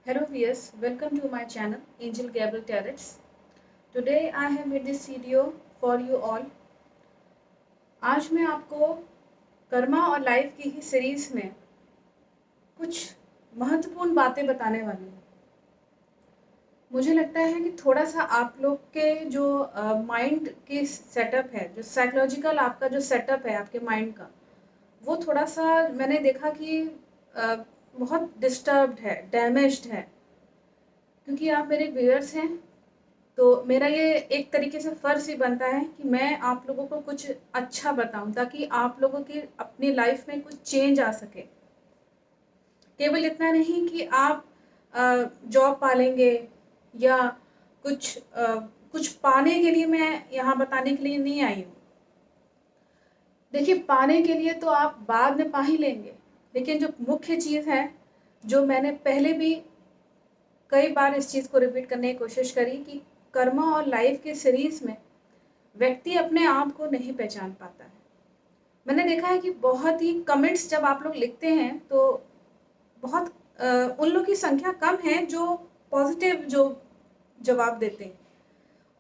Hello viewers, welcome to my channel Angel Gabriel Tarets. Today I have made this video for you all. आज मैं आपको कर्मा और life की ही series में कुछ महत्वपूर्ण बातें बताने वाली हूँ। मुझे लगता है कि थोड़ा सा आप लोग के जो माइंड की सेटअप है, जो साइकोलॉजिकल आपका जो सेटअप है आपके माइंड का, वो थोड़ा सा मैंने देखा कि बहुत डिस्टर्ब्ड है, डैमेज्ड है। क्योंकि आप मेरे व्यूअर्स हैं तो मेरा ये एक तरीके से फ़र्ज़ ही बनता है कि मैं आप लोगों को कुछ अच्छा बताऊं ताकि आप लोगों की अपनी लाइफ में कुछ चेंज आ सके। केवल इतना नहीं कि आप जॉब पालेंगे या कुछ पाने के लिए मैं यहाँ बताने के लिए नहीं आई हूँ। देखिए, पाने के लिए तो आप बाद में पा ही लेंगे, लेकिन जो मुख्य चीज़ है, जो मैंने पहले भी कई बार इस चीज़ को रिपीट करने की कोशिश करी कि कर्मा और लाइफ के सीरीज़ में व्यक्ति अपने आप को नहीं पहचान पाता है। मैंने देखा है कि बहुत ही कमेंट्स जब आप लोग लिखते हैं तो बहुत उन लोग की संख्या कम है जो पॉजिटिव जो जवाब देते हैं,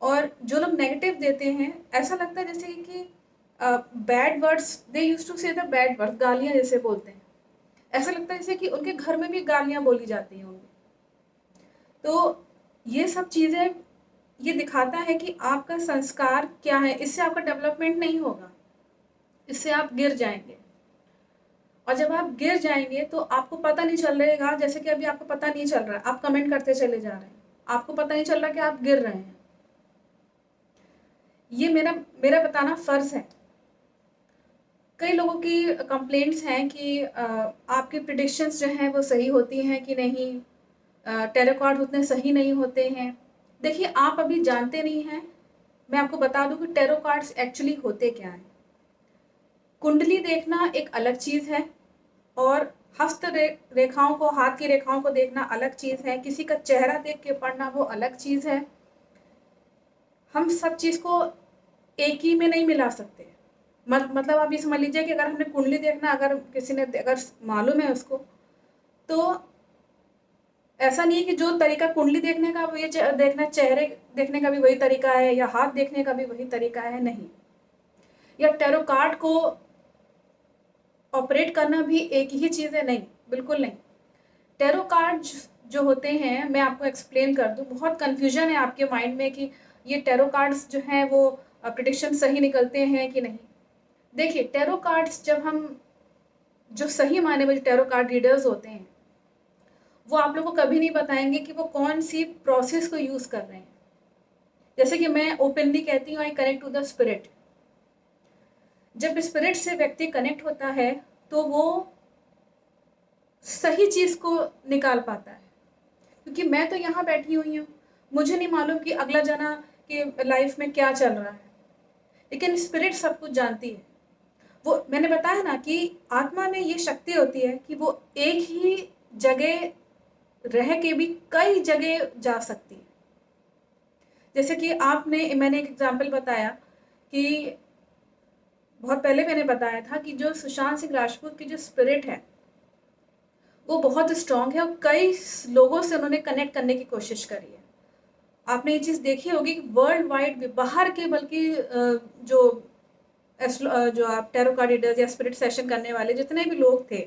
और जो लोग नेगेटिव देते हैं ऐसा लगता है जैसे कि bad words, they used to say the bad words, गालियाँ जैसे बोलते हैं। ऐसा लगता है जैसे कि उनके घर में भी गालियाँ बोली जाती हैं उनकी। तो ये सब चीज़ें ये दिखाता है कि आपका संस्कार क्या है। इससे आपका डेवलपमेंट नहीं होगा, इससे आप गिर जाएंगे। और जब आप गिर जाएंगे तो आपको पता नहीं चल रहेगा, जैसे कि अभी आपको पता नहीं चल रहा है, आप कमेंट करते चले जा रहे हैं, आपको पता नहीं चल रहा कि आप गिर रहे हैं। ये मेरा मेरा बताना फ़र्ज़ है। कई लोगों की कंप्लेंट्स हैं कि आपकी प्रिडिक्शंस जो हैं वो सही होती हैं कि नहीं, टैरो कार्ड उतने सही नहीं होते हैं। देखिए, आप अभी जानते नहीं हैं। मैं आपको बता दूं कि टैरो कार्ड्स एक्चुअली होते क्या हैं। कुंडली देखना एक अलग चीज़ है, और हस्त रेखाओं को, हाथ की रेखाओं को देखना अलग चीज़ है। किसी का चेहरा देख के पढ़ना वो अलग चीज़ है। हम सब चीज़ को एक ही में नहीं मिला सकते। मतलब आप ये समझ लीजिए कि अगर हमने कुंडली देखना, अगर किसी ने अगर मालूम है उसको, तो ऐसा नहीं है कि जो तरीका कुंडली देखने का वो ये देखना, चेहरे देखने का भी वही तरीका है, या हाथ देखने का भी वही तरीका है, नहीं। या टैरो कार्ड को ऑपरेट करना भी एक ही चीज़ है, नहीं, बिल्कुल नहीं। टैरो कार्ड जो होते हैं, मैं आपको एक्सप्लेन कर दूं। बहुत कन्फ्यूजन है आपके माइंड में कि ये टैरो कार्ड्स जो हैं वो प्रिडिक्शन सही निकलते हैं कि नहीं। देखिए, टैरो कार्ड्स जब हम, जो सही माने में जो टैरो कार्ड रीडर्स होते हैं, वो आप लोगों को कभी नहीं बताएंगे कि वो कौन सी प्रोसेस को यूज़ कर रहे हैं। जैसे कि मैं ओपनली कहती हूँ, I connect to the spirit. जब स्पिरिट से व्यक्ति कनेक्ट होता है तो वो सही चीज़ को निकाल पाता है। क्योंकि मैं तो यहाँ बैठी हुई हूँ, मुझे नहीं मालूम कि अगला जना के लाइफ में क्या चल रहा है, लेकिन स्पिरिट सब कुछ जानती है। वो मैंने बताया ना कि आत्मा में ये शक्ति होती है कि वो एक ही जगह रह के भी कई जगह जा सकती है। जैसे कि मैंने एक एग्जाम्पल बताया कि बहुत पहले मैंने बताया था कि जो सुशांत सिंह राजपूत की जो स्पिरिट है वो बहुत स्ट्रांग है, और कई लोगों से उन्होंने कनेक्ट करने की कोशिश करी है। आपने ये चीज़ देखी होगी कि वर्ल्ड वाइड भी, बाहर के, बल्कि जो आप टैरो कार्ड रीडर्स या स्पिरिट सेशन करने वाले जितने भी लोग थे,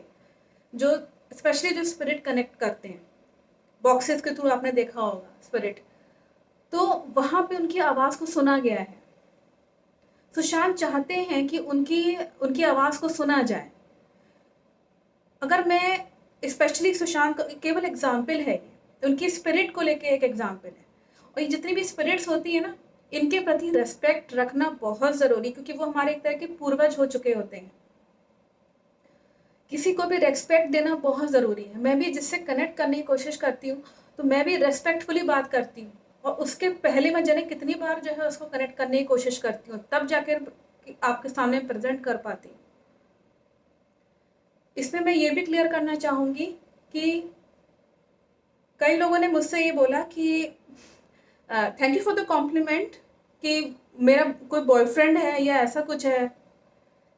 जो स्पेशली जो स्पिरिट कनेक्ट करते हैं बॉक्सेस के थ्रू, आपने देखा होगा स्पिरिट, तो वहाँ पे उनकी आवाज़ को सुना गया है। सुशांत चाहते हैं कि उनकी उनकी आवाज़ को सुना जाए। अगर मैं स्पेशली सुशांत का केवल एग्जाम्पल है, उनकी स्पिरिट को लेके एक एग्जाम्पल है। और ये जितनी भी स्पिरिट्स होती है ना, इनके प्रति रेस्पेक्ट रखना बहुत ज़रूरी, क्योंकि वो हमारे एक तरह के पूर्वज हो चुके होते हैं। किसी को भी रेस्पेक्ट देना बहुत ज़रूरी है। मैं भी जिससे कनेक्ट करने की कोशिश करती हूँ तो मैं भी रेस्पेक्टफुली बात करती हूँ, और उसके पहले मैं जाने कितनी बार जो है उसको कनेक्ट करने की कोशिश करती हूँ, तब जाकर आपके सामने प्रेजेंट कर पाती हूँ। इसमें मैं ये भी क्लियर करना चाहूँगी कि कई लोगों ने मुझसे ये बोला कि thank you for the compliment, कि मेरा कोई बॉयफ्रेंड है या ऐसा कुछ है।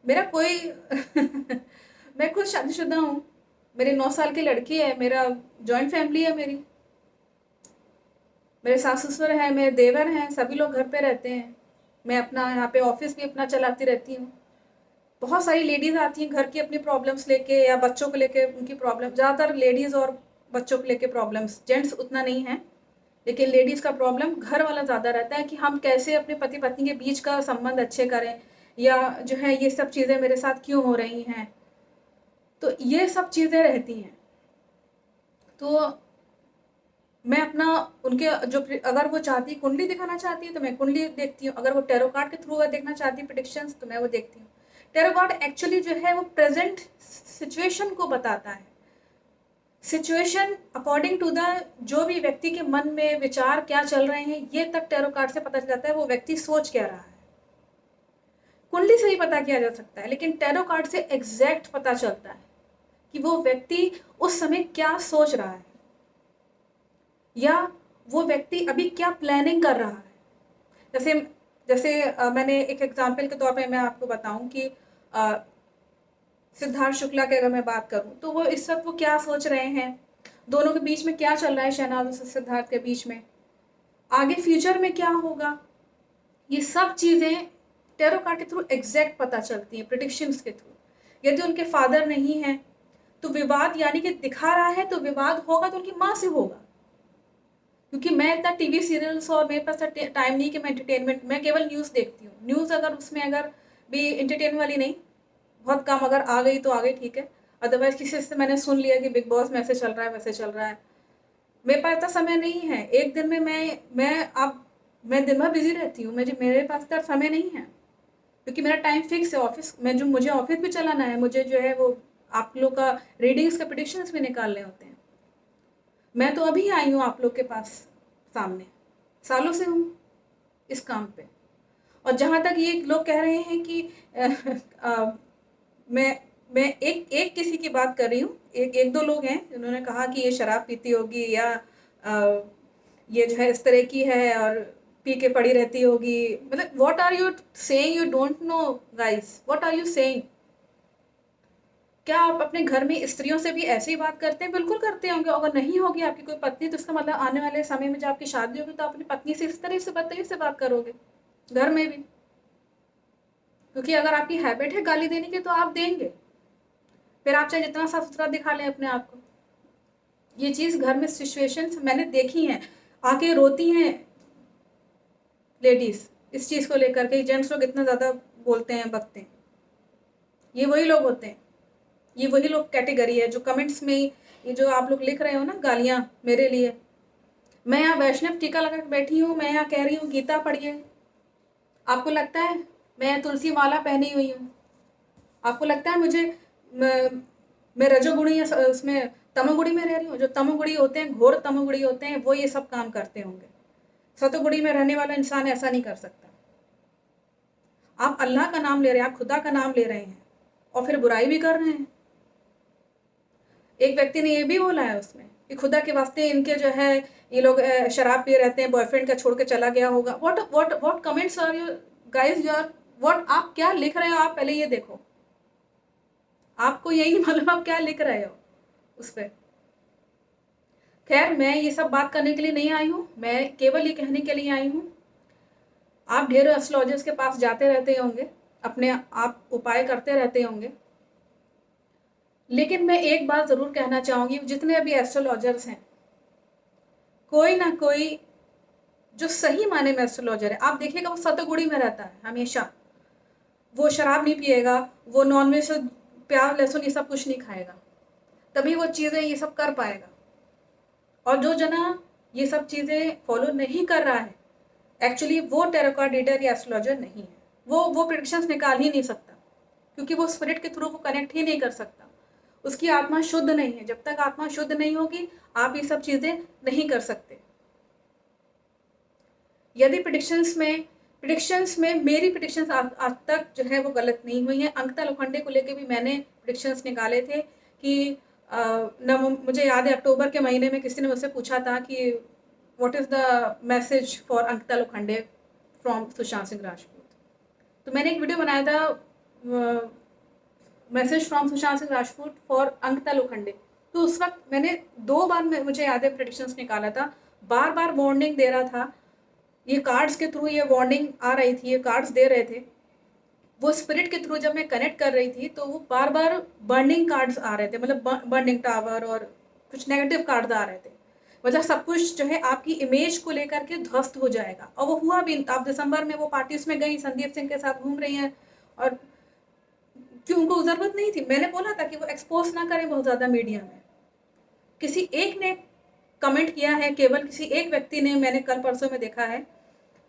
मेरा कोई मैं खुद शादीशुदा हूँ, मेरी 9 साल की लड़की है, मेरा जॉइंट फैमिली है, मेरे सास ससुर हैं, मेरे देवर हैं, सभी लोग घर पे रहते हैं। मैं अपना यहाँ पे ऑफिस भी अपना चलाती रहती हूँ। बहुत सारी लेडीज़ आती हैं घर की अपनी प्रॉब्लम्स लेके या बच्चों को लेके उनकी प्रॉब्लम, ज़्यादातर लेडीज़ और बच्चों को लेके प्रॉब्लम्स, जेंट्स उतना नहीं है, लेकिन लेडीज़ का प्रॉब्लम घर वाला ज़्यादा रहता है कि हम कैसे अपने पति पत्नी के बीच का संबंध अच्छे करें, या जो है ये सब चीज़ें मेरे साथ क्यों हो रही हैं। तो ये सब चीज़ें रहती हैं। तो मैं अपना उनके जो अगर वो चाहती है कुंडली दिखाना चाहती है तो मैं कुंडली देखती हूँ, अगर वो टैरो कार्ड के थ्रू अगर देखना चाहती है प्रेडिक्शंस तो मैं वो देखती हूँ। टैरो कार्ड एक्चुअली जो है वो प्रेजेंट सिचुएशन को बताता है। सिचुएशन अकॉर्डिंग टू द जो भी व्यक्ति के मन में विचार क्या चल रहे हैं, ये तक टैरो कार्ड से पता चल जाता है वो व्यक्ति सोच क्या रहा है। कुंडली से ही पता किया जा सकता है, लेकिन टैरो कार्ड से एग्जैक्ट पता चलता है कि वो व्यक्ति उस समय क्या सोच रहा है, या वो व्यक्ति अभी क्या प्लानिंग कर रहा है। जैसे जैसे मैंने एक एग्जाम्पल के तौर पे मैं आपको बताऊं कि सिद्धार्थ शुक्ला की अगर मैं बात करूं तो वो इस वक्त वो क्या सोच रहे हैं, दोनों के बीच में क्या चल रहा है, शहनाज और सिद्धार्थ के बीच में आगे फ्यूचर में क्या होगा, ये सब चीज़ें टैरो कार्ड के थ्रू एग्जैक्ट पता चलती हैं, प्रिडिक्शंस के थ्रू। यदि उनके फादर नहीं हैं तो विवाद, यानी कि दिखा रहा है तो विवाद होगा तो उनकी माँ से होगा, क्योंकि मैं इतना टीवी सीरियल्स और मेरे पास टाइम नहीं कि मैं एंटरटेनमेंट, मैं केवल न्यूज़ देखती हूँ। न्यूज़ अगर उसमें अगर भी एंटरटेन वाली नहीं, बहुत कम, अगर आ गई तो आ गई, ठीक है, अदरवाइज किसी से मैंने सुन लिया कि बिग बॉस में ऐसे चल रहा है वैसे चल रहा है। मेरे पास इतना समय नहीं है, एक दिन में मैं दिन भर बिजी रहती हूँ, मेरे पास इतना समय नहीं है, क्योंकि मेरा टाइम फिक्स है ऑफिस में, जो मुझे ऑफिस भी चलाना है, मुझे जो है वो आप लोग का रीडिंग्स का प्रेडिक्शंस भी निकालने होते हैं। मैं तो अभी आई हूँ आप लोग के पास सामने, सालों से हूँ इस काम पे। और जहाँ तक ये लोग कह रहे हैं कि मैं मैं एक एक किसी की बात कर रही हूँ, एक दो लोग हैं जिन्होंने कहा कि ये शराब पीती होगी, या ये जो है इस तरह की है और पी के पड़ी रहती होगी। मतलब what are you saying, you don't know guys, what are you saying. क्या आप अपने घर में स्त्रियों से भी ऐसे ही बात करते हैं? बिल्कुल करते होंगे। अगर नहीं होगी आपकी कोई पत्नी तो इसका मतलब आने वाले समय में जब आपकी शादी होगी तो अपनी पत्नी से इस तरह से बदतमीजी से बात करोगे घर में भी, क्योंकि अगर आपकी हैबिट है गाली देने की तो आप देंगे, फिर आप चाहे जितना साफ सुथरा दिखा लें अपने आप को। ये चीज़ घर में सिचुएशंस मैंने देखी हैं, आके रोती हैं लेडीज इस चीज़ को लेकर के, जेंट्स लोग इतना ज़्यादा बोलते हैं बकते हैं। ये वही लोग होते हैं, ये वही लोग कैटेगरी है जो कमेंट्स में ये जो आप लोग लिख रहे हो ना गालियाँ मेरे लिए। मैं यहाँ वैष्णव टीका लगा के बैठी हूँ, मैं यहाँ कह रही हूँ गीता पढ़िए, आपको लगता है मैं तुलसी माला पहनी हुई हूँ? आपको लगता है मैं रजोगुणी या उसमें तमोगुणी में रह रही हूँ? जो तमोगुणी होते हैं, घोर तमोगुणी होते हैं, वो ये सब काम करते होंगे। सतोगुणी में रहने वाला इंसान ऐसा नहीं कर सकता। आप अल्लाह का नाम ले रहे हैं, आप खुदा का नाम ले रहे हैं और फिर बुराई भी कर रहे हैं। एक व्यक्ति ने ये भी बोला है उसमें कि खुदा के वास्ते इनके जो है ये लोग शराब पी रहते हैं, बॉयफ्रेंड का छोड़ के चला गया होगा। What comments are you guys, you are what, आप क्या लिख रहे हो? आप पहले ये देखो, आपको यही नहीं मालूम आप क्या लिख रहे हो उस पर। खैर, मैं ये सब बात करने के लिए नहीं आई हूँ, मैं केवल ये कहने के लिए आई हूँ, आप ढेर एस्ट्रोलॉजर्स के पास जाते रहते होंगे, अपने आप उपाय करते रहते होंगे, लेकिन मैं एक बात ज़रूर कहना चाहूँगी, जितने भी एस्ट्रोलॉजर्स हैं, कोई ना कोई जो सही माने में एस्ट्रोलॉजर है, आप देखिएगा वो सतगुड़ी में रहता है हमेशा। वो शराब नहीं पिएगा, वो नॉनवेज, प्याज लहसुन ये सब कुछ नहीं खाएगा, तभी वो चीज़ें ये सब कर पाएगा। और जो जना ये सब चीज़ें फॉलो नहीं कर रहा है, एक्चुअली वो टैरो कार्ड रीडर या एस्ट्रोलॉजर नहीं है। वो प्रेडिक्शंस निकाल ही नहीं सकता, क्योंकि वो स्पिरिट के थ्रू वो कनेक्ट ही नहीं कर सकता। उसकी आत्मा शुद्ध नहीं है, जब तक आत्मा शुद्ध नहीं होगी आप ये सब चीज़ें नहीं कर सकते। यदि प्रिडिक्शंस में मेरी प्रिडिक्शंस आज तक जो है वो गलत नहीं हुई हैं। अंकिता लोखंडे को लेके भी मैंने प्रिडिक्शंस निकाले थे कि मुझे याद है अक्टूबर के महीने में किसी ने मुझसे पूछा था कि what is the message for Ankita Lokhande from Sushant Singh Rajput. तो मैंने एक वीडियो बनाया था, message from Sushant Singh Rajput for Ankita Lokhande. तो उस वक्त मैंने 2 बार मुझे याद है प्रेडिक्शंस निकाला था, बार बार वार्निंग दे रहा था, ये कार्ड्स के थ्रू ये वार्निंग आ रही थी, ये कार्ड्स दे रहे थे, वो स्पिरिट के थ्रू जब मैं कनेक्ट कर रही थी तो वो बार बार बर्निंग कार्ड्स आ रहे थे, मतलब बर्निंग टावर और कुछ नेगेटिव कार्ड्स आ रहे थे, मतलब सब कुछ जो है आपकी इमेज को लेकर के ध्वस्त हो जाएगा। और वो हुआ भी। आप दिसंबर में वो पार्टीज में गई, संदीप सिंह के साथ घूम रही हैं, और क्यों, उनको ज़रूरत नहीं थी। मैंने बोला था कि वो एक्सपोज ना करें बहुत ज़्यादा मीडिया में। किसी एक ने कमेंट किया है, केवल किसी एक व्यक्ति ने, मैंने कल परसों में देखा है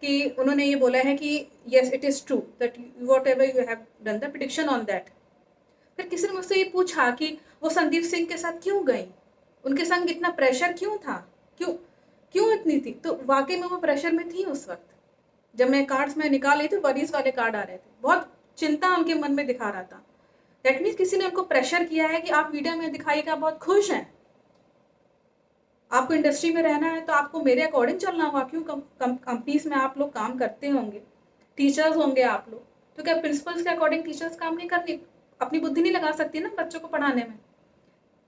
कि उन्होंने ये बोला है कि yes it is true that what ever you have done the prediction on that. फिर किसी ने मुझसे ये पूछा कि वो संदीप सिंह के साथ क्यों गई, उनके संग इतना प्रेशर क्यों था, क्यों क्यों इतनी थी। तो वाकई में वो प्रेशर में थी उस वक्त। जब मैं कार्ड्स में निकाल रही थी, वरीज वाले कार्ड आ रहे थे, बहुत चिंता उनके मन में दिखा रहा था। दैट मीन्स किसी ने उनको प्रेशर किया है कि आप मीडिया में दिखाइएगा बहुत खुश हैं, आपको इंडस्ट्री में रहना है तो आपको मेरे अकॉर्डिंग चलना होगा। क्यों, कंपनीज में आप लोग काम करते होंगे, टीचर्स होंगे आप लोग, तो क्या प्रिंसिपल्स के अकॉर्डिंग टीचर्स काम नहीं करनी, अपनी बुद्धि नहीं लगा सकती ना बच्चों को पढ़ाने में।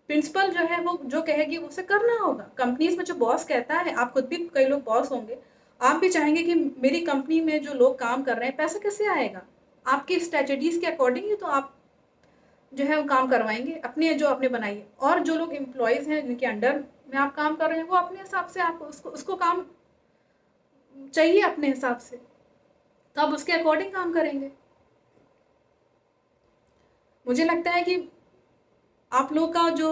प्रिंसिपल जो है वो जो कहेगी उसे करना होगा। कंपनीज में जो बॉस कहता है, आप खुद भी कई लोग बॉस होंगे, आप भी चाहेंगे कि मेरी कंपनी में जो लोग काम कर रहे हैं पैसा कैसे आएगा, आपकी स्ट्रेटेजीज के अकॉर्डिंग ही तो आप जो है वो काम करवाएंगे, अपने जो आपने बनाई है। और जो लोग एम्प्लॉयज़ हैं जिनके अंडर में आप काम कर रहे हैं, वो अपने हिसाब से आपको उसको काम चाहिए अपने हिसाब से, तो आप उसके अकॉर्डिंग काम करेंगे। मुझे लगता है कि आप लोग का जो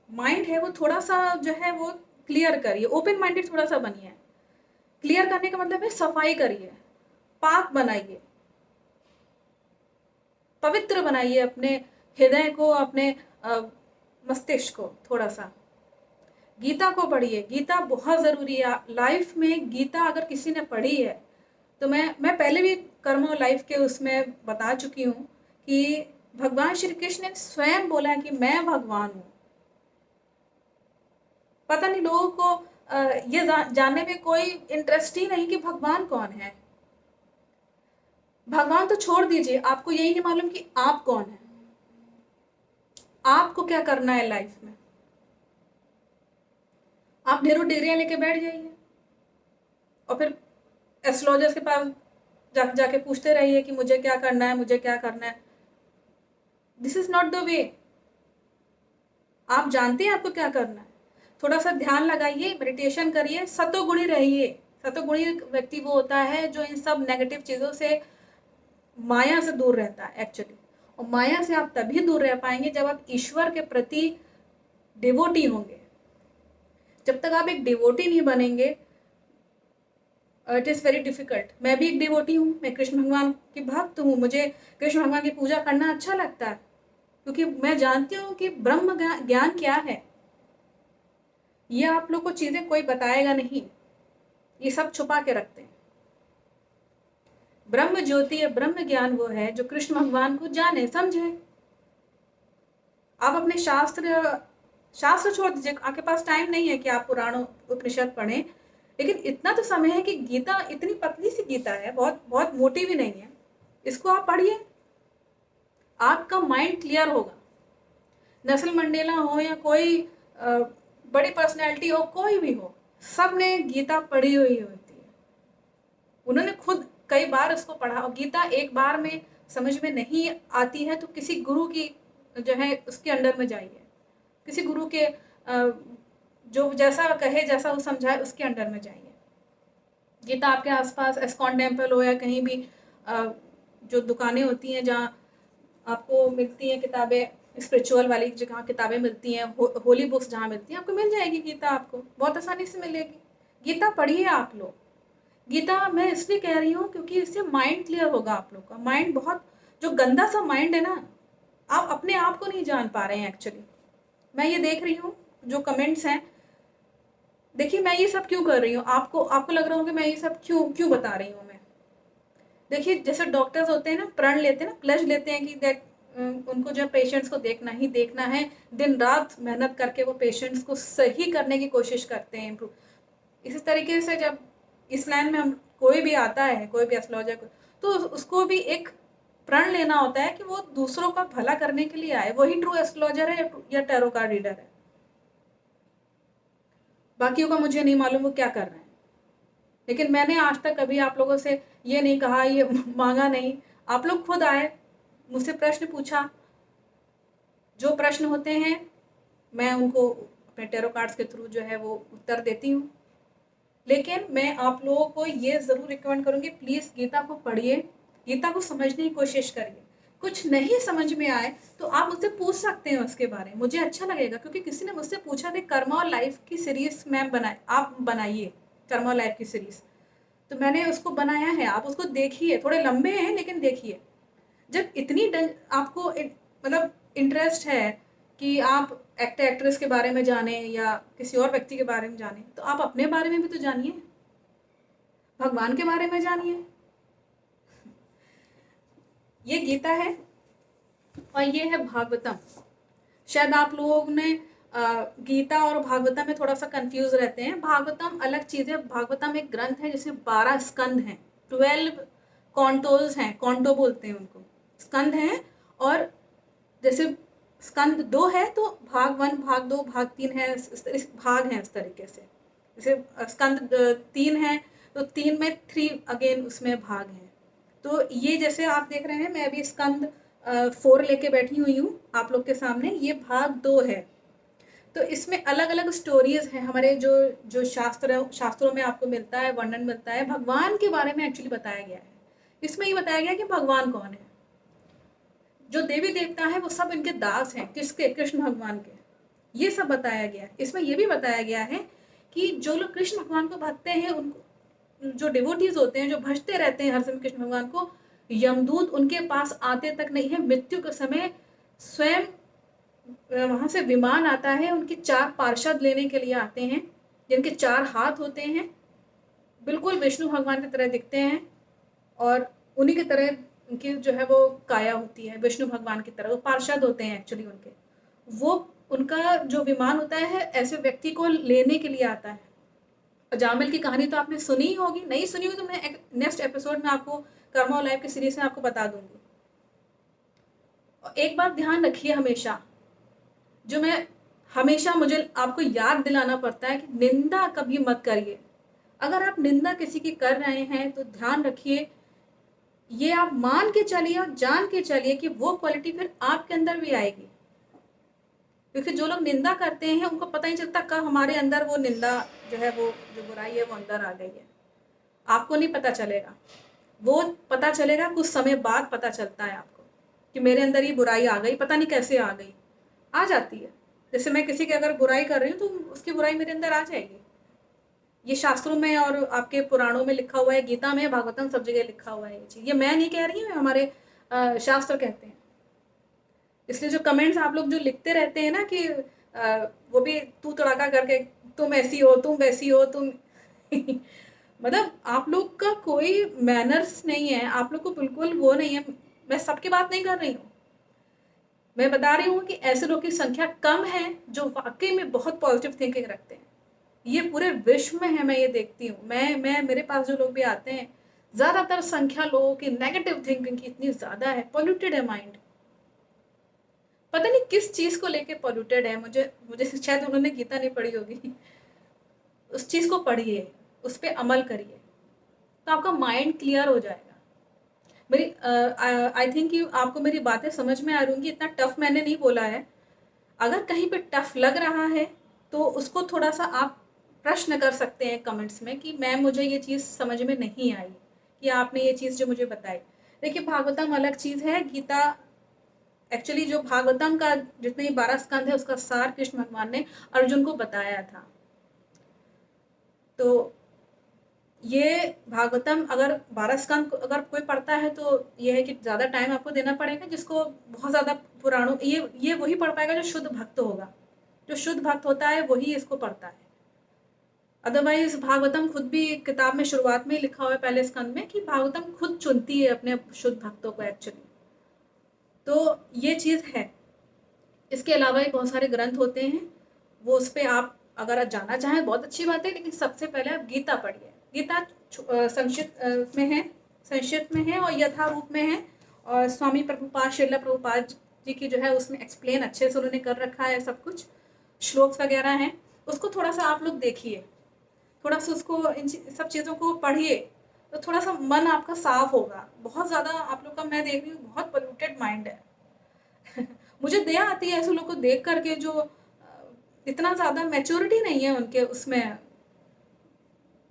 माइंड है वो थोड़ा सा जो है वो क्लियर करिए, ओपन माइंडेड थोड़ा सा बनिए। क्लियर करने का मतलब है सफाई करिए, पाक बनाइए, पवित्र बनाइए अपने हृदय को, अपने मस्तिष्क को थोड़ा सा। गीता को पढ़िए, गीता बहुत ज़रूरी है लाइफ में। गीता अगर किसी ने पढ़ी है तो मैं पहले भी कर्म और लाइफ के उसमें बता चुकी हूँ कि भगवान श्री कृष्ण ने स्वयं बोला है कि मैं भगवान हूँ। पता नहीं लोगों को ये जानने में कोई इंटरेस्ट ही नहीं कि भगवान कौन है। भगवान तो छोड़ दीजिए, आपको यही नहीं मालूम कि आप कौन है, आपको क्या करना है लाइफ में। आप ढेरों डिग्रियां लेके बैठ जाइए और फिर एस्ट्रोलॉजर्स के पास जाके पूछते रहिए कि मुझे क्या करना है, मुझे क्या करना है। This is not the way. आप जानते हैं आपको क्या करना है, थोड़ा सा ध्यान लगाइए, मेडिटेशन करिए, सतोगुणी रहिए। सतोगुणी व्यक्ति वो होता है जो इन सब नेगेटिव चीज़ों से, माया से दूर रहता है एक्चुअली। और माया से आप तभी दूर रह पाएंगे जब आप ईश्वर के प्रति डिवोटी होंगे। जब तक आप एक डिवोटी नहीं बनेंगे, इट इज़ वेरी डिफ़िकल्ट। मैं भी एक डिवोटी हूँ, मैं कृष्ण भगवान की भक्त हूँ, मुझे कृष्ण भगवान की पूजा करना अच्छा लगता है, क्योंकि मैं जानती हूँ कि ब्रह्म ज्ञान क्या है। ये आप लोग को चीज़ें कोई बताएगा नहीं, ये सब छुपा के रखते हैं। ब्रह्म ज्योति है, ब्रह्म ज्ञान वो है जो कृष्ण भगवान को जाने समझे। आप अपने शास्त्र छोड़ दीजिए, आपके पास टाइम नहीं है कि आप पुराणों उपनिषद पढ़ें, लेकिन इतना तो समय है कि गीता इतनी पतली सी गीता है, बहुत बहुत मोटी भी नहीं है, इसको आप पढ़िए, आपका माइंड क्लियर होगा। नेल्सन मंडेला हो या कोई बड़ी पर्सनैलिटी हो, कोई भी हो, सब ने गीता पढ़ी हुई होती है, उन्होंने खुद कई बार उसको पढ़ा। और गीता एक बार में समझ में नहीं आती है तो किसी गुरु की जो है उसके अंडर में जाइए, किसी गुरु के जो जैसा कहे, जैसा वो समझाए, उसके अंडर में जाइए। गीता आपके आसपास एस्कॉन टेम्पल हो या कहीं भी जो दुकानें होती हैं जहाँ आपको मिलती हैं किताबें, स्पिरिचुअल वाली जगह किताबें मिलती हैं, होली बुक्स जहाँ मिलती हैं, आपको मिल जाएगी गीता, आपको बहुत आसानी से मिलेगी। गीता पढ़िए आप लोग। गीता मैं इसलिए कह रही हूँ क्योंकि इससे माइंड क्लियर होगा आप लोग का। माइंड बहुत, जो गंदा सा माइंड है ना, आप अपने आप को नहीं जान पा रहे हैं एक्चुअली। मैं ये देख रही हूँ जो कमेंट्स हैं, देखिए मैं ये सब क्यों कर रही हूँ, आपको लग रहा होगा मैं ये सब क्यों बता रही हूँ। मैं देखिए, जैसे डॉक्टर्स होते हैं ना, प्रण लेते हैं ना, प्लेज लेते हैं कि दैट उनको जो पेशेंट्स को देखना ही देखना है, दिन रात मेहनत करके वो पेशेंट्स को सही करने की कोशिश करते हैं, इम्प्रूव। इसी तरीके से जब इस लाइन में हम कोई भी आता है, कोई भी एस्ट्रोलॉजर, तो उसको भी एक प्रण लेना होता है कि वो दूसरों का भला करने के लिए आए, वही ट्रू एस्ट्रोलॉजर है या टैरो कार्ड रीडर है। बाकियों का मुझे नहीं मालूम वो क्या कर रहे हैं, लेकिन मैंने आज तक कभी आप लोगों से ये नहीं कहा, ये मांगा नहीं। आप लोग खुद आए, मुझसे प्रश्न पूछा, जो प्रश्न होते हैं मैं उनको अपने टैरो कार्ड्स के थ्रू जो है वो उत्तर देती हूँ। लेकिन मैं आप लोगों को ये ज़रूर रिकमेंड करूँगी, प्लीज़ गीता को पढ़िए, गीता को समझने की कोशिश करिए। कुछ नहीं समझ में आए तो आप मुझसे पूछ सकते हैं उसके बारे में, मुझे अच्छा लगेगा, क्योंकि किसी ने मुझसे पूछा था कर्मा और लाइफ की सीरीज़ मैम आप बनाइए कर्मा और लाइफ की सीरीज़, तो मैंने उसको बनाया है, आप उसको देखिए। थोड़े लंबे हैं लेकिन देखिए। जब इतनी आपको मतलब इंटरेस्ट है कि आप एक्टर एक्ट्रेस के बारे में जाने या किसी और व्यक्ति के बारे में जाने, तो आप अपने बारे में भी तो जानिए, भगवान के बारे में जानिए। ये गीता है और ये है भागवतम। शायद आप लोगों ने गीता और भागवतम में थोड़ा सा कंफ्यूज रहते हैं। भागवतम अलग चीज़ है। भागवतम एक ग्रंथ है जिसमें 12 स्कंद हैं, 12 कॉन्टोज हैं, कॉन्टो बोलते हैं उनको, स्कंद हैं। और जैसे स्कंद 2 है तो भाग 1, भाग 2, भाग 3 है, इस भाग हैं इस तरीके से। जैसे स्कंद 3 है तो 3 में 3 अगेन उसमें भाग हैं। तो ये जैसे आप देख रहे हैं, मैं अभी स्कंद 4 लेके बैठी हुई हूँ आप लोग के सामने, ये भाग 2 है। तो इसमें अलग अलग स्टोरीज हैं। हमारे जो जो शास्त्रों में आपको मिलता है, वर्णन मिलता है, भगवान के बारे में एक्चुअली बताया गया है। इसमें ये बताया गया है कि भगवान कौन है। जो देवी देवता है वो सब इनके दास हैं, किसके? कृष्ण भगवान के। ये सब बताया गया है। इसमें ये भी बताया गया है कि जो लोग कृष्ण भगवान को भजते हैं, उनको जो डिवोटीज होते हैं, जो भजते रहते हैं हर समय कृष्ण भगवान को, यमदूत उनके पास आते तक नहीं है। मृत्यु के समय स्वयं वहां से विमान आता है, उनके 4 पार्षद लेने के लिए आते हैं, जिनके 4 हाथ होते हैं, बिल्कुल विष्णु भगवान की तरह दिखते हैं, और उन्हीं की तरह उनकी जो है वो काया होती है, विष्णु भगवान की तरह। वो पार्षद होते हैं एक्चुअली उनके। वो उनका जो विमान होता है ऐसे व्यक्ति को लेने के लिए आता है। अजामिल की कहानी तो आपने सुनी ही होगी, नहीं सुनी हुई तो मैं नेक्स्ट एपिसोड में आपको कर्मा और लाइफ की सीरीज में आपको बता दूंगी। और एक बात ध्यान रखिए हमेशा, जो मैं हमेशा मुझे आपको याद दिलाना पड़ता है कि निंदा कभी मत करिए। अगर आप निंदा किसी की कर रहे हैं तो ध्यान रखिए, ये आप मान के चलिए और जान के चलिए कि वो क्वालिटी फिर आपके अंदर भी आएगी। क्योंकि जो लोग निंदा करते हैं उनको पता नहीं चलता कब हमारे अंदर वो निंदा जो है, वो जो बुराई है वो अंदर आ गई है। आपको नहीं पता चलेगा, वो पता चलेगा कुछ समय बाद पता चलता है आपको कि मेरे अंदर ये बुराई आ गई, पता नहीं कैसे आ गई, आ जाती है। जैसे मैं किसी की अगर बुराई कर रही हूँ तो उसकी बुराई मेरे अंदर आ जाएगी। ये शास्त्रों में और आपके पुराणों में लिखा हुआ है, गीता में, भागवतम, सब जगह लिखा हुआ है ये चीज़। ये मैं नहीं कह रही हूँ, हमारे शास्त्र कहते हैं। इसलिए जो कमेंट्स आप लोग जो लिखते रहते हैं ना कि वो भी तू तड़ाका करके, तुम ऐसी हो, तुम वैसी हो, तुम मतलब आप लोग का कोई मैनर्स नहीं है, आप लोग को बिल्कुल वो नहीं है। मैं सबकी बात नहीं कर रही हूँ, मैं बता रही हूँ कि ऐसे लोग की संख्या कम है जो वाकई में बहुत पॉजिटिव थिंकिंग रखते हैं। ये पूरे विश्व में है, मैं ये देखती हूँ। मैं मेरे पास जो लोग भी आते हैं, ज़्यादातर संख्या लोगों की नेगेटिव थिंकिंग की इतनी ज़्यादा है, पॉल्यूटेड है माइंड। पता नहीं किस चीज़ को लेके पॉल्यूटेड है। मुझे मुझे शायद उन्होंने गीता नहीं पढ़ी होगी। उस चीज़ को पढ़िए, उस पर अमल करिए, तो आपका माइंड क्लियर हो जाएगा। मेरी आई थिंक कि आपको मेरी बातें समझ में आ रही होंगी। इतना टफ मैंने नहीं बोला है। अगर कहीं पे टफ लग रहा है तो उसको थोड़ा सा आप प्रश्न कर सकते हैं कमेंट्स में कि मैम मुझे ये चीज़ समझ में नहीं आई, कि आपने ये चीज़ जो मुझे बताई। देखिए भागवतम अलग चीज़ है, गीता एक्चुअली जो भागवतम का जितने 12 स्कंद है उसका सार कृष्ण भगवान ने अर्जुन को बताया था। तो ये भागवतम अगर 12 स्कंद अगर कोई पढ़ता है तो ये है कि ज़्यादा टाइम आपको देना पड़ेगा। जिसको बहुत ज़्यादा पुराणों, ये वही पढ़ पाएगा जो शुद्ध भक्त होगा। जो शुद्ध भक्त होता है वही इसको पढ़ता है। अदरवाइज भागवतम खुद भी किताब में शुरुआत में ही लिखा हुआ है पहले स्कंद में कि भागवतम खुद चुनती है अपने शुद्ध भक्तों को एक्चुअली। तो ये चीज़ है। इसके अलावा भी बहुत सारे ग्रंथ होते हैं, वो उस पर आप अगर जाना चाहें बहुत अच्छी बात है, लेकिन सबसे पहले आप गीता पढ़िए। गीता संक्षिप्त में है, संक्षिप्त में है और यथा रूप में है, और स्वामी प्रभुपाद श्रीला प्रभुपाद जी की जो है उसमें एक्सप्लेन अच्छे से उन्होंने कर रखा है, सब कुछ श्लोक्स वगैरह हैं, उसको थोड़ा सा आप लोग देखिए, थोड़ा सा उसको इन सब चीज़ों को पढ़िए, तो थोड़ा सा मन आपका साफ होगा। बहुत ज़्यादा आप लोग का मैं देख रही हूँ बहुत पोल्यूटेड माइंड है मुझे दया आती है ऐसे लोग को देख करके जो इतना ज़्यादा मैच्योरिटी नहीं है उनके उसमें,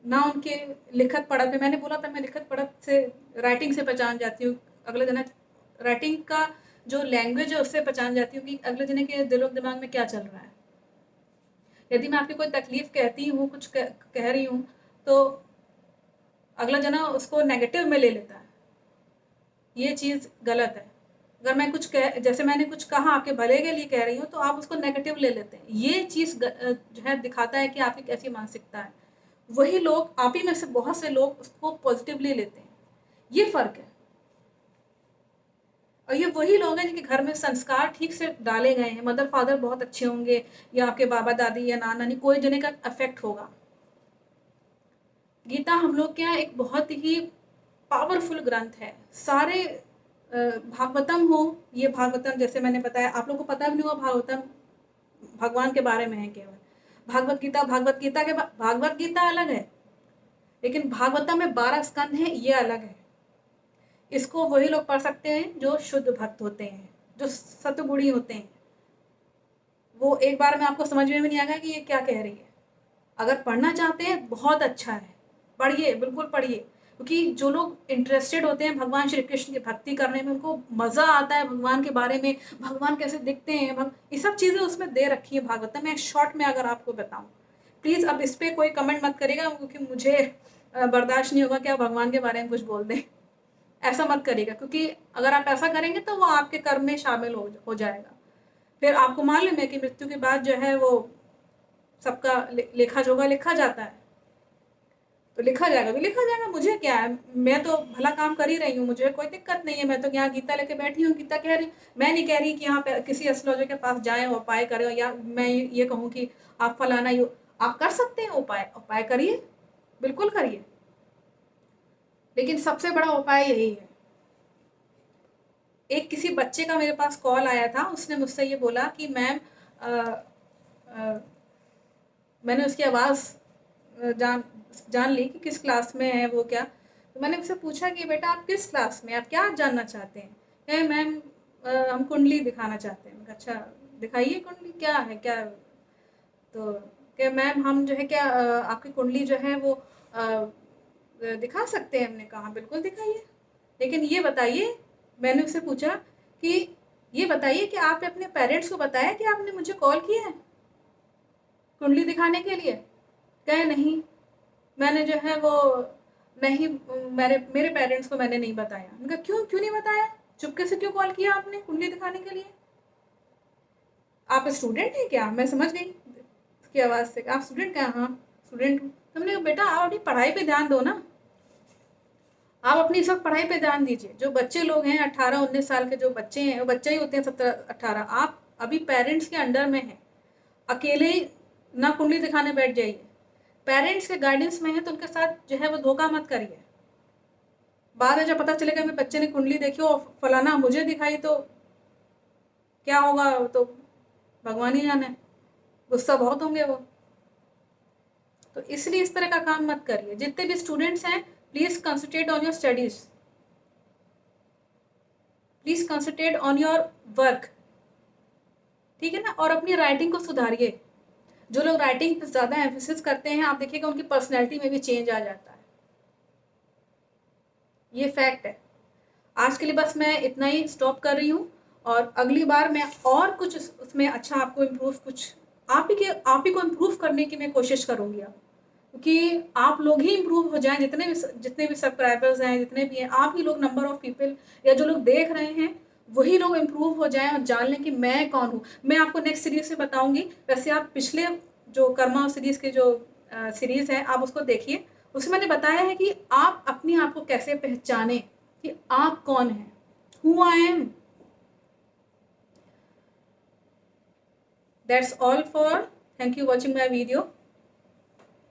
ना उनके लिखत पढ़त में। मैंने बोला था मैं लिखत पढ़त से, राइटिंग से पहचान जाती हूँ, अगले दिन राइटिंग का जो लैंग्वेज है उससे पहचान जाती हूँ कि अगले दिन के दिलो दिमाग में क्या चल रहा है। यदि मैं आपकी कोई तकलीफ कहती हूँ, कुछ कह रही हूँ, तो अगला जना उसको नेगेटिव में ले लेता है, ये चीज़ गलत है। अगर मैं कुछ जैसे मैंने कुछ कहा आपके भले के लिए कह रही हूँ, तो आप उसको नेगेटिव ले लेते हैं। ये चीज़ जो है दिखाता है कि आपकी कैसी मानसिकता है। वही लोग, आप ही में से बहुत से लोग उसको पॉजिटिवली लेते हैं, ये फ़र्क है। और ये वही लोग हैं जिनके घर में संस्कार ठीक से डाले गए हैं, मदर फादर बहुत अच्छे होंगे, या आपके बाबा दादी या नाना नानी, कोई जने का अफेक्ट होगा। गीता हम लोग के यहाँ एक बहुत ही पावरफुल ग्रंथ है। सारे भागवतम हो, ये भागवतम जैसे मैंने बताया, आप लोगों को पता भी नहीं हुआ भागवतम भगवान के बारे में है केवल। भागवत गीता के भागवत गीता अलग है, लेकिन भागवतम में 12 स्कंद हैं, ये अलग है। इसको वही लोग पढ़ सकते हैं जो शुद्ध भक्त होते हैं, जो सतगुणी होते हैं। वो एक बार में आपको समझ में भी नहीं आएगा कि ये क्या कह रही है। अगर पढ़ना चाहते हैं बहुत अच्छा है, पढ़िए, बिल्कुल पढ़िए, क्योंकि जो लोग इंटरेस्टेड होते हैं भगवान श्री कृष्ण की भक्ति करने में, उनको मज़ा आता है भगवान के बारे में, भगवान कैसे दिखते हैं, ये सब चीज़ें उसमें दे रखी है भागवत में। शॉर्ट में अगर आपको बताऊं, प्लीज़ अब इस पर कोई कमेंट मत करिएगा, क्योंकि मुझे बर्दाश्त नहीं होगा कि आप भगवान के बारे में कुछ बोल दें। ऐसा मत करिएगा, क्योंकि अगर आप ऐसा करेंगे तो वो आपके कर्म में शामिल हो जाएगा। फिर आपको मालूम है कि मृत्यु के बाद जो है वो सबका लेखा जोखा लिखा जाता है, तो लिखा जाएगा तो लिखा जाएगा, मुझे क्या है, मैं तो भला काम कर ही रही हूँ, मुझे कोई दिक्कत नहीं है। मैं तो यहाँ गीता लेके बैठी हूँ, गीता कह रही, मैं नहीं कह रही कि यहाँ पे किसी एस्ट्रोलॉजर के पास जाएं उपाय करें, या मैं ये कहूँ कि आप फलाना आप कर सकते हैं उपाय करिए, बिल्कुल करिए, लेकिन सबसे बड़ा उपाय यही है। एक किसी बच्चे का मेरे पास कॉल आया था, उसने मुझसे ये बोला कि मैम, मैंने उसकी आवाज़ जान ली कि किस क्लास में है वो, क्या। तो मैंने उससे पूछा कि बेटा आप किस क्लास में, आप क्या जानना चाहते हैं। कहे मैम हम कुंडली दिखाना चाहते हैं। अच्छा दिखाइए कुंडली, क्या है क्या। तो क्या मैम हम जो है क्या आपकी कुंडली जो है वो दिखा सकते हैं। हमने कहा बिल्कुल दिखाइए, लेकिन ये बताइए, मैंने उससे पूछा कि ये बताइए कि आपने अपने पेरेंट्स को बताया कि आपने मुझे कॉल किया है कुंडली दिखाने के लिए। कहे नहीं, मैंने जो है वो नहीं, मेरे पेरेंट्स को मैंने नहीं बताया। उनका क्यों नहीं बताया, चुपके से क्यों कॉल किया आपने कुंडली दिखाने के लिए, आप स्टूडेंट हैं क्या। मैं समझ गई उसकी आवाज़ से, आप स्टूडेंट क्या। हाँ स्टूडेंट हूँ। हमने कहा बेटा आप अपनी पढ़ाई पे ध्यान दो ना, आप अपनी सब पढ़ाई पे ध्यान दीजिए। जो बच्चे लोग हैं 18-19 साल के जो बच्चे हैं, वो बच्चे ही होते हैं 17-18, आप अभी पेरेंट्स के अंडर में हैं, अकेले ना कुंडली दिखाने बैठ जाइए। पेरेंट्स के गाइडेंस में है तो उनके साथ जो है वो धोखा मत करिए। बाद में जब पता चलेगा मेरे बच्चे ने कुंडली देखी और फलाना मुझे दिखाई तो क्या होगा, तो भगवान ही जाने, गुस्सा बहुत होंगे वो। तो इसलिए इस तरह का काम मत करिए। जितने भी स्टूडेंट्स हैं please concentrate on your studies, please concentrate on your work, ठीक है ना। और अपनी राइटिंग को सुधारिए। जो लोग राइटिंग पर ज़्यादा एम्फेसिस करते हैं, आप देखिएगा उनकी पर्सनैलिटी में भी चेंज आ जाता है, ये फैक्ट है। आज के लिए बस मैं इतना ही स्टॉप कर रही हूँ, और अगली बार मैं और कुछ उसमें अच्छा आपको इम्प्रूव, कुछ आप ही को इम्प्रूव करने की मैं कोशिश करूँगी अब, क्योंकि आप लोग ही इम्प्रूव हो जाएं, जितने भी सब्सक्राइबर्स हैं, जितने भी हैं, आप ही लोग, नंबर ऑफ पीपल या जो लोग देख रहे हैं वही लोग इम्प्रूव हो जाएं और जान लें कि मैं कौन हूँ। मैं आपको नेक्स्ट सीरीज़ में बताऊँगी। वैसे आप पिछले जो कर्मा सीरीज़ के जो सीरीज़ है आप उसको देखिए, उसमें मैंने बताया है कि आप अपने आप को कैसे पहचानें कि आप कौन हैं, who I am. That's all for, thank you watching my video.